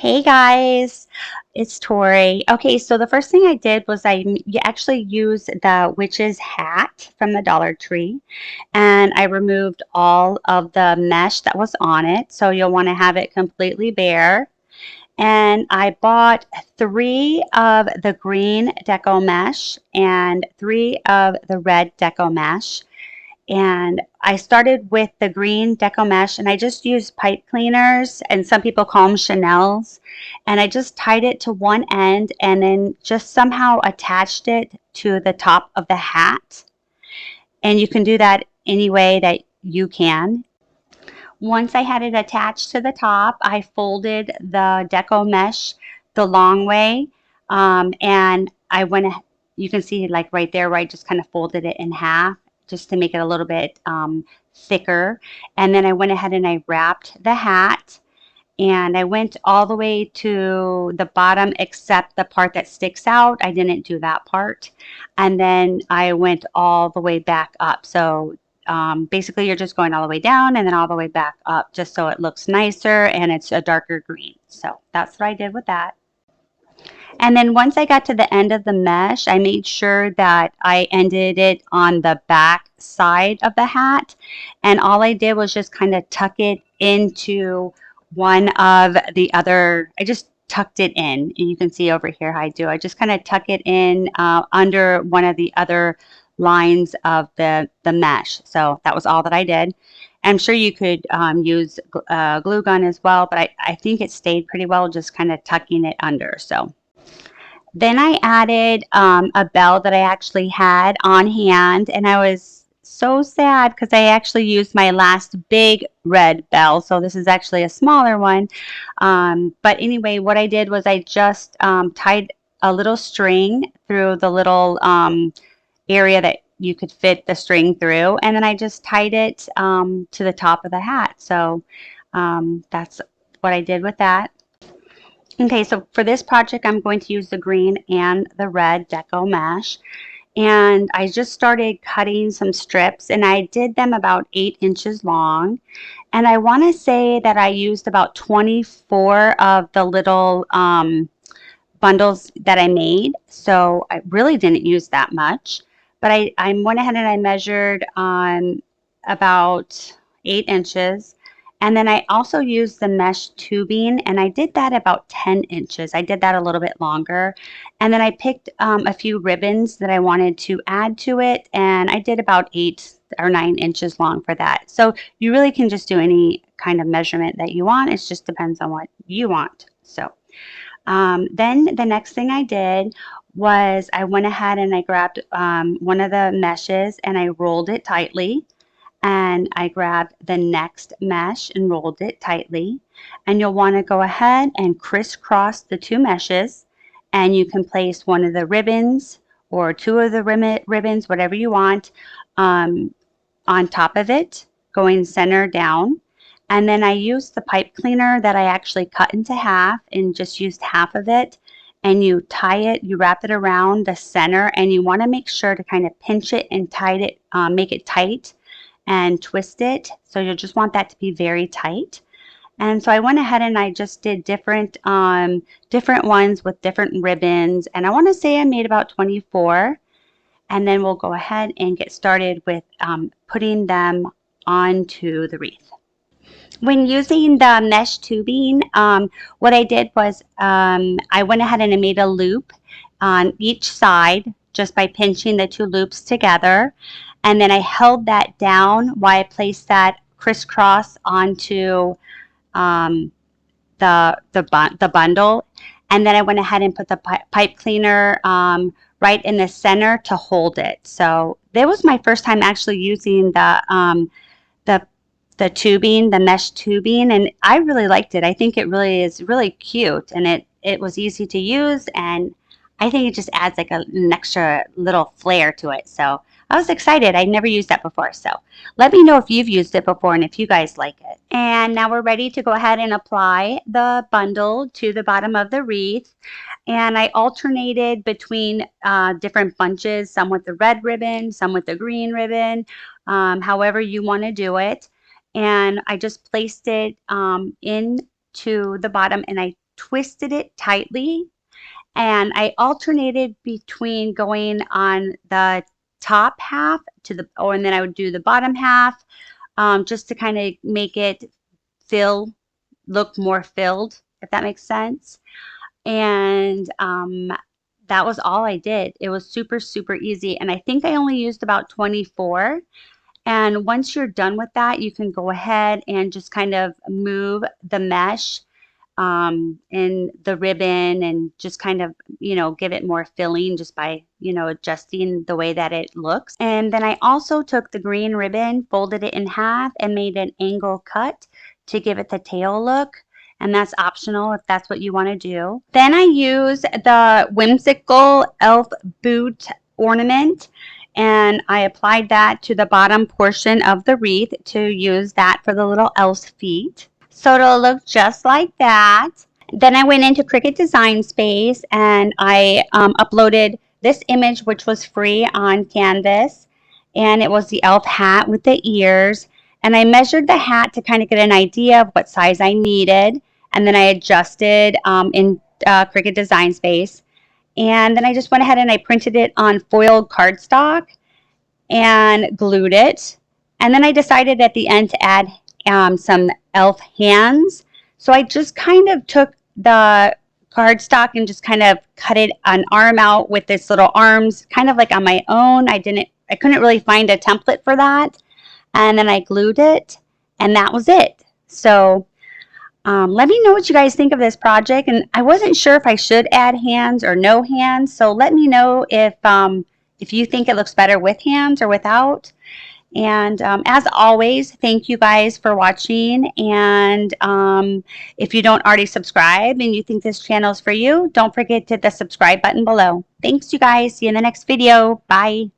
Hey guys, it's Tori. Okay, so the first thing I did was actually used the witch's hat from the Dollar Tree, and I removed all of the mesh that was on it. So you'll want to have it completely bare. And I bought three of the green deco mesh and three of the red deco mesh. And I started with the green deco mesh, and I just used pipe cleaners, and some people call them Chanel's. And I just tied it to one end and then just somehow attached it to the top of the hat. And you can do that any way that you can. Once I had it attached to the top, I folded the deco mesh the long way. And I went, you can see like right there where I just kind of folded it in half just to make it a little bit thicker. And then I went ahead and I wrapped the hat, and I went all the way to the bottom except the part that sticks out. I didn't do that part. And then I went all the way back up. So basically you're just going all the way down and then all the way back up just so it looks nicer and it's a darker green. So that's what I did with that. And then once I got to the end of the mesh, I made sure that I ended it on the back side of the hat. And all I did was just kind of tuck it into one of the other, I just tucked it in. And you can see over here how I do. I just kind of tuck it in under one of the other lines of the mesh. So that was all that I did. I'm sure you could use glue gun as well, but I think it stayed pretty well just kind of tucking it under. So then I added a bell that I actually had on hand, and I was so sad because I actually used my last big red bell. So this is actually a smaller one. But anyway, what I did was I just tied a little string through the little area that you could fit the string through, and then I just tied it to the top of the hat. So that's what I did with that. Okay, so for this project, I'm going to use the green and the red deco mesh. And I just started cutting some strips, and I did them about 8 inches long. And I want to say that I used about 24 of the little bundles that I made. So I really didn't use that much. But I went ahead and I measured on about 8 inches. And then I also used the mesh tubing, and I did that about 10 inches. I did that a little bit longer. And then I picked a few ribbons that I wanted to add to it, and I did about 8 or 9 inches long for that. So you really can just do any kind of measurement that you want. It just depends on what you want. So then the next thing I did was I went ahead and I grabbed one of the meshes and I rolled it tightly. And I grabbed the next mesh and rolled it tightly. And you'll want to go ahead and crisscross the two meshes, and you can place one of the ribbons or two of the ribbons, whatever you want, on top of it, going center down. And then I used the pipe cleaner that I actually cut into half and just used half of it. And you tie it, you wrap it around the center, and you want to make sure to kind of pinch it and tie it, make it tight and twist it. So you'll just want that to be very tight. And so I went ahead and I just did different ones with different ribbons. And I want to say I made about 24. And then we'll go ahead and get started with putting them onto the wreath. When using the mesh tubing, what I did was I went ahead and I made a loop on each side just by pinching the two loops together. And then I held that down while I placed that crisscross onto the bundle. And then I went ahead and put the pipe cleaner right in the center to hold it. So that was my first time actually using the tubing, the mesh tubing, and I really liked it. I think it really is really cute, and it was easy to use, and I think it just adds like an extra little flair to it. So I was excited. I'd never used that before. So let me know if you've used it before and if you guys like it. And now we're ready to go ahead and apply the bundle to the bottom of the wreath. And I alternated between different bunches, some with the red ribbon, some with the green ribbon, however you want to do it. And I just placed it into the bottom, and I twisted it tightly, and I alternated between going on the top half to the, or and then I would do the bottom half, just to kind of make it look more filled, if that makes sense. And that was all I did. It was super, super easy. And I think I only used about 24. And once you're done with that, you can go ahead and just kind of move the mesh in the ribbon and just kind of, give it more filling just by, adjusting the way that it looks. And then I also took the green ribbon, folded it in half, and made an angle cut to give it the tail look. And that's optional if that's what you want to do. Then I use the whimsical elf boot ornament, and I applied that to the bottom portion of the wreath to use that for the little elf's feet. So it'll look just like that. Then I went into Cricut Design Space and I uploaded this image, which was free on Canvas. And it was the elf hat with the ears. And I measured the hat to kind of get an idea of what size I needed. And then I adjusted in Cricut Design Space. And then I just went ahead and I printed it on foiled cardstock and glued it. And then I decided at the end to add some elf hands. So I just kind of took the cardstock and just kind of cut it an arm out with this little arms, kind of like on my own. I couldn't really find a template for that. And then I glued it, and that was it. So let me know what you guys think of this project. And I wasn't sure if I should add hands or no hands. So let me know if you think it looks better with hands or without. And as always, thank you guys for watching. And if you don't already subscribe and you think this channel is for you, don't forget to hit the subscribe button below. Thanks, you guys. See you in the next video. Bye.